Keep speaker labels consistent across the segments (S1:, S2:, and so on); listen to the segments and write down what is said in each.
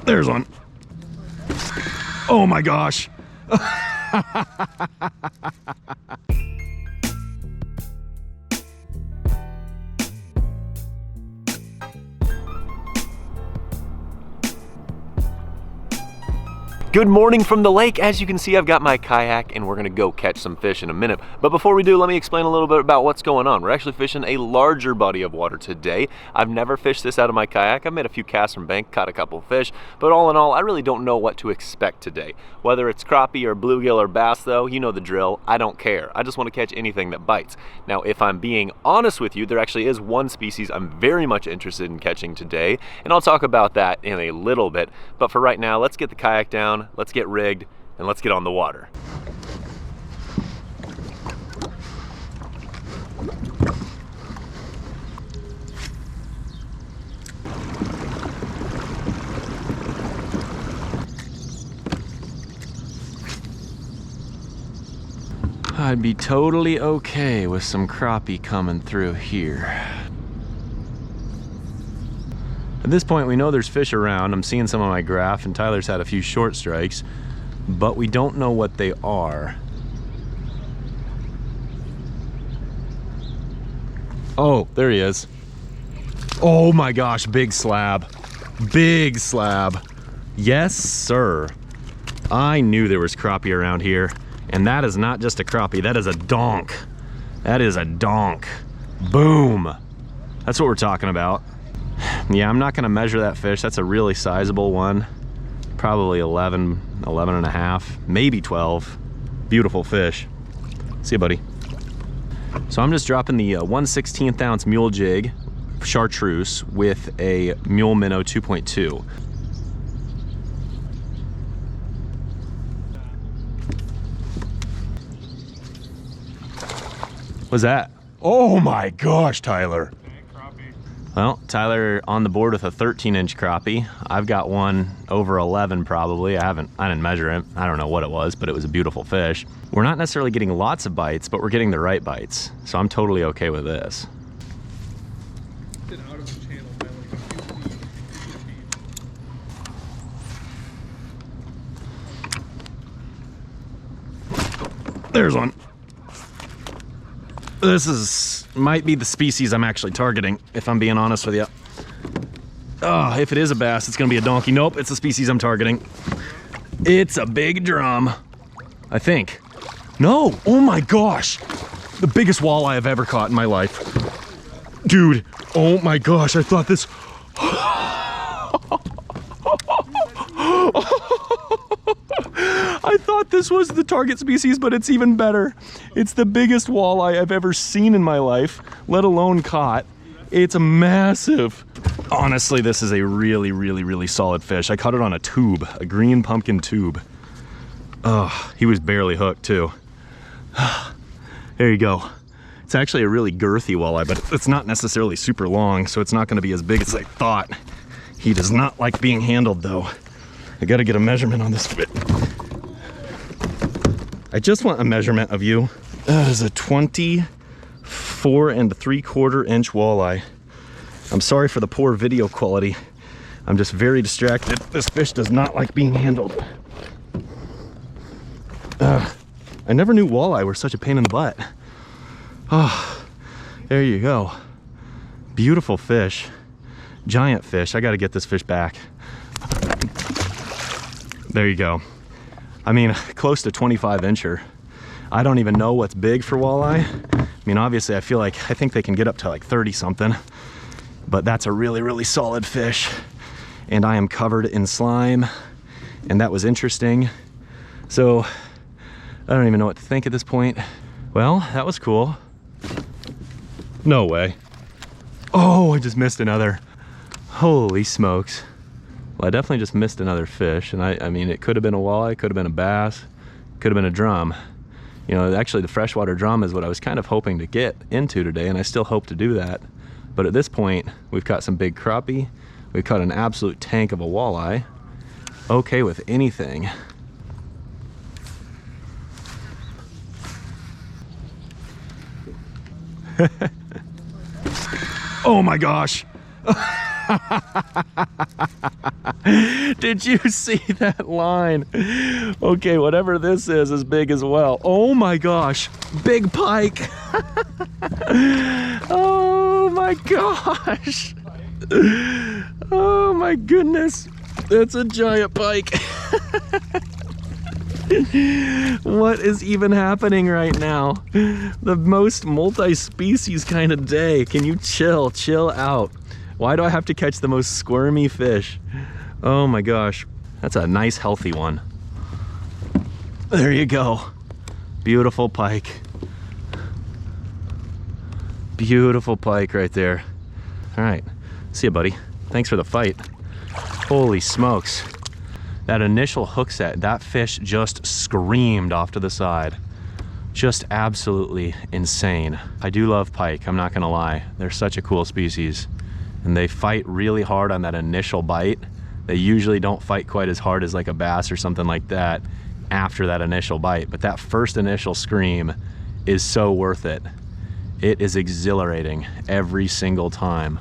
S1: There's one. Oh my gosh. Good morning from the lake. As you can see, I've got my kayak and we're gonna go catch some fish in a minute. But before we do, let me explain a little bit about what's going on. We're actually fishing a larger body of water today. I've never fished this out of my kayak. I've made a few casts from bank, caught a couple of fish, but all in all, I really don't know what to expect today. Whether it's crappie or bluegill or bass though, you know the drill. I don't care. I just want to catch anything that bites. Now, if I'm being honest with you, there actually is one species I'm very much interested in catching today, and I'll talk about that in a little bit. But for right now, let's get the kayak down. Let's get rigged and let's get on the water. I'd be totally okay with some crappie coming through here. At this point, we know there's fish around. I'm seeing some on my graph, and Tyler's had a few short strikes, but we don't know what they are. Oh, there he is. Oh my gosh, big slab. Big slab. Yes, sir. I knew there was crappie around here, and that is not just a crappie, that is a donk. That is a donk. Boom. That's what we're talking about. Yeah, I'm not gonna measure that fish. That's a really sizable one. Probably 11 and a half, maybe 12. Beautiful fish. See you, buddy. So I'm just dropping the 1/16 ounce mule jig chartreuse with a mule minnow 2.2. What's that? Oh my gosh, Tyler. Well, Tyler on the board with a 13-inch crappie. I've got one over 11 probably. I didn't measure it. I don't know what it was, but it was a beautiful fish. We're not necessarily getting lots of bites, but we're getting the right bites. So I'm totally okay with this.
S2: Out of the channel by like a few feet.
S1: There's one. This might be the species I'm actually targeting, if I'm being honest with you. Oh, if it is a bass, it's gonna be a donkey. Nope, it's the species I'm targeting. It's a big drum, I think. No, oh my gosh. The biggest walleye I've ever caught in my life. Dude, oh my gosh, I thought this. I thought this was the target species, but it's even better. It's the biggest walleye I've ever seen in my life, let alone caught. It's massive. Honestly, this is a really, really, really solid fish. I caught it on a tube, a green pumpkin tube. Oh, he was barely hooked too. There you go. It's actually a really girthy walleye, but it's not necessarily super long, so it's not gonna be as big as I thought. He does not like being handled though. I gotta get a measurement on this fish. I just want a measurement of you. That is a 24 3/4 inch walleye. I'm sorry for the poor video quality. I'm just very distracted. This fish does not like being handled. I never knew walleye were such a pain in the butt. Oh, there you go. Beautiful fish. Giant fish. I gotta get this fish back. There you go. I mean, close to 25 incher. I don't even know what's big for walleye. I mean, obviously I think they can get up to like 30 something, but that's a really, really solid fish. And I am covered in slime, and that was interesting. So I don't even know what to think at this point. Well, that was cool. No way. Oh, I just missed another. Holy smokes. Well, I definitely just missed another fish, and I mean, it could have been a walleye, could have been a bass, could have been a drum. You know, actually the freshwater drum is what I was kind of hoping to get into today, and I still hope to do that. But at this point, we've caught some big crappie, we've caught an absolute tank of a walleye. Okay with anything. Oh my gosh. Did you see that line? Okay, whatever this is big as well. Oh my gosh, big pike. Oh my gosh. Oh my goodness, that's a giant pike. What is even happening right now? The most multi-species kind of day. Can you chill out? Why do I have to catch the most squirmy fish? Oh my gosh, that's a nice healthy one. There you go. Beautiful pike. Beautiful pike right there. All right, see ya, buddy. Thanks for the fight. Holy smokes. That initial hook set, that fish just screamed off to the side. Just absolutely insane. I do love pike, I'm not gonna lie. They're such a cool species. And they fight really hard on that initial bite. They usually don't fight quite as hard as like a bass or something like that after that initial bite. But that first initial scream is so worth it. It is exhilarating every single time.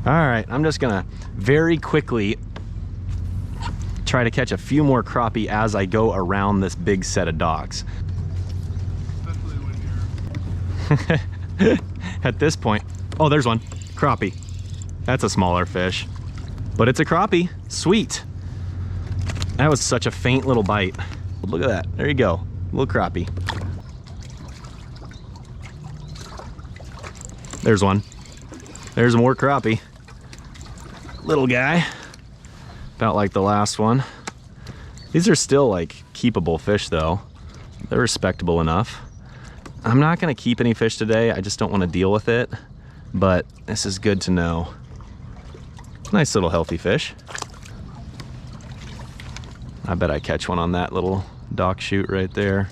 S1: All right, I'm just gonna very quickly try to catch a few more crappie as I go around this big set of docks.
S2: Especially when you're...
S1: At this point, oh, there's one, crappie. That's a smaller fish, but it's a crappie, sweet. That was such a faint little bite. Look at that, there you go, little crappie. There's one, there's more crappie. Little guy. About like the last one. These are still like keepable fish though. They're respectable enough. I'm not gonna keep any fish today. I just don't want to deal with it. But this is good to know. Nice little healthy fish. I bet I catch one on that little dock chute right there.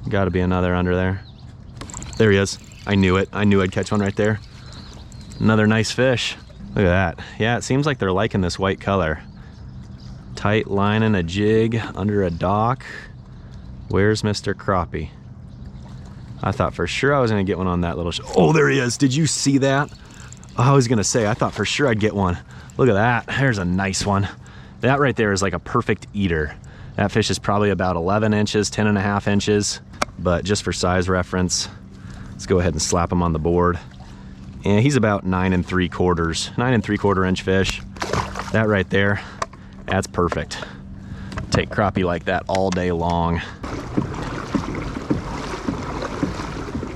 S1: Gotta be another under there. There he is. I knew it. I knew I'd catch one right there. Another nice fish. Look at that. Yeah, it seems like they're liking this white color. Tight line and a jig under a dock. Where's Mr. Crappie? I thought for sure I was gonna get one on that little oh, there he is. Did you see that? I was gonna say, I thought for sure I'd get one. Look at that, there's a nice one. That right there is like a perfect eater. That fish is probably about 11 inches, 10.5 inches. But just for size reference, let's go ahead and slap him on the board. And he's about 9 3/4 inch fish. That right there, that's perfect. Take crappie like that all day long.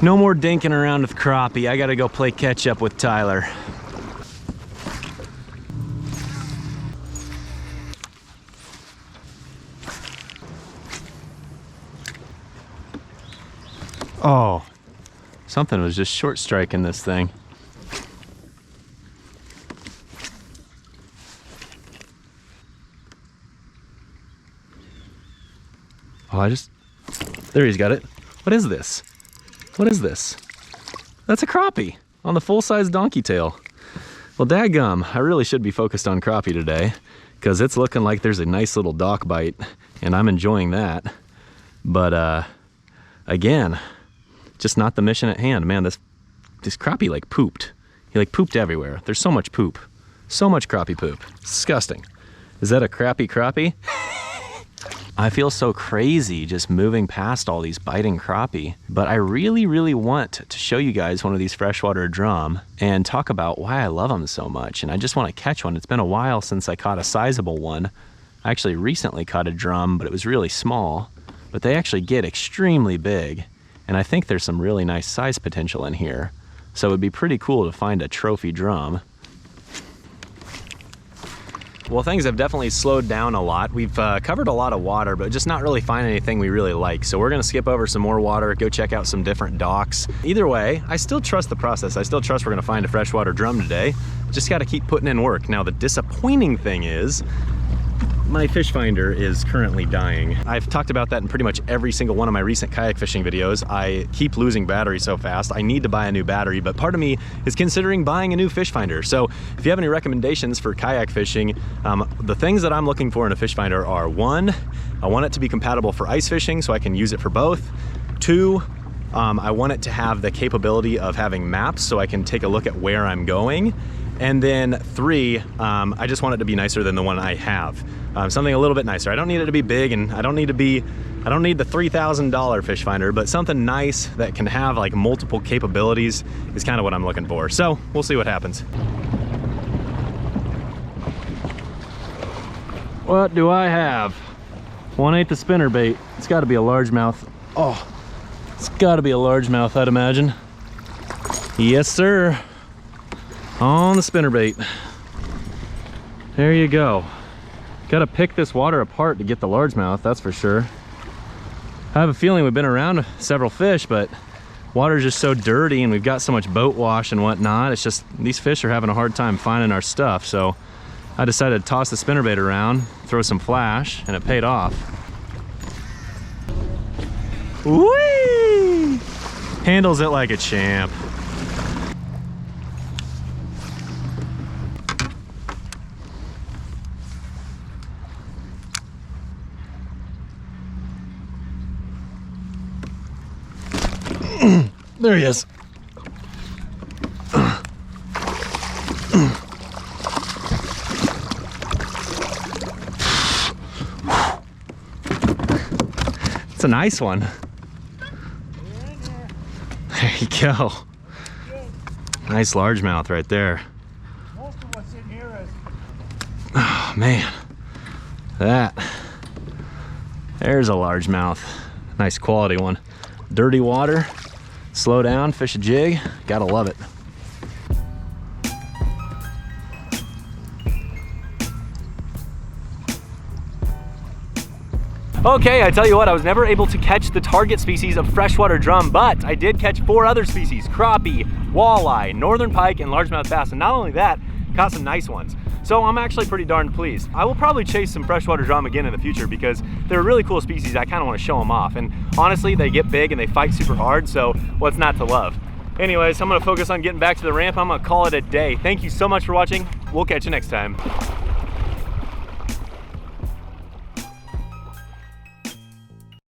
S1: No more dinking around with crappie. I gotta go play catch up with Tyler. Oh, something was just short striking this thing. Oh, there he's got it. What is this? What is this? That's a crappie on the full-size donkey tail. Well, dadgum, I really should be focused on crappie today because it's looking like there's a nice little dock bite and I'm enjoying that. But again, just not the mission at hand. Man, this crappie like pooped. He like pooped everywhere. There's so much poop. So much crappie poop. It's disgusting. Is that a crappie? I feel so crazy just moving past all these biting crappie, but I really want to show you guys one of these freshwater drum and talk about why I love them so much. And I just want to catch one. It's been a while since I caught a sizable one. I actually recently caught a drum, but it was really small, but they actually get extremely big. And I think there's some really nice size potential in here. So it would be pretty cool to find a trophy drum. Well, things have definitely slowed down a lot. We've covered a lot of water, but just not really find anything we really like. So we're gonna skip over some more water, go check out some different docks. Either way, I still trust the process. I still trust we're gonna find a freshwater drum today. Just gotta keep putting in work. Now, the disappointing thing is, my fish finder is currently dying. I've talked about that in pretty much every single one of my recent kayak fishing videos. I keep losing battery so fast. I need to buy a new battery, but part of me is considering buying a new fish finder. So if you have any recommendations for kayak fishing, the things that I'm looking for in a fish finder are: 1, I want it to be compatible for ice fishing so I can use it for both. 2, I want it to have the capability of having maps so I can take a look at where I'm going. And then 3, I just want it to be nicer than the one I have. Something a little bit nicer. I don't need it to be big, and I don't need the $3,000 fish finder, but something nice that can have like multiple capabilities is kind of what I'm looking for. So we'll see what happens. What do I have? 1/8 the spinnerbait. It's got to be a largemouth. Oh, it's got to be a largemouth, I'd imagine. Yes, sir. On the spinnerbait. There you go. Gotta pick this water apart to get the largemouth, that's for sure. I have a feeling we've been around several fish, but water's just so dirty and we've got so much boat wash and whatnot. It's just, these fish are having a hard time finding our stuff. So I decided to toss the spinnerbait around, throw some flash, and it paid off. Whee! Handles it like a champ. There he is. It's a nice one. There you go. Nice largemouth right there.
S2: Most of what's in here is...
S1: Oh man, there's a largemouth. Nice quality one. Dirty water, slow down, fish a jig, gotta love it. Okay, I tell you what, I was never able to catch the target species of freshwater drum, but I did catch 4 other species: crappie, walleye, northern pike, and largemouth bass. And not only that, caught some nice ones. So I'm actually pretty darn pleased. I will probably chase some freshwater drum again in the future because they're a really cool species. I kind of want to show them off. And honestly, they get big and they fight super hard, so what's not to love? Anyways, I'm gonna focus on getting back to the ramp. I'm gonna call it a day. Thank you so much for watching. We'll catch you next time.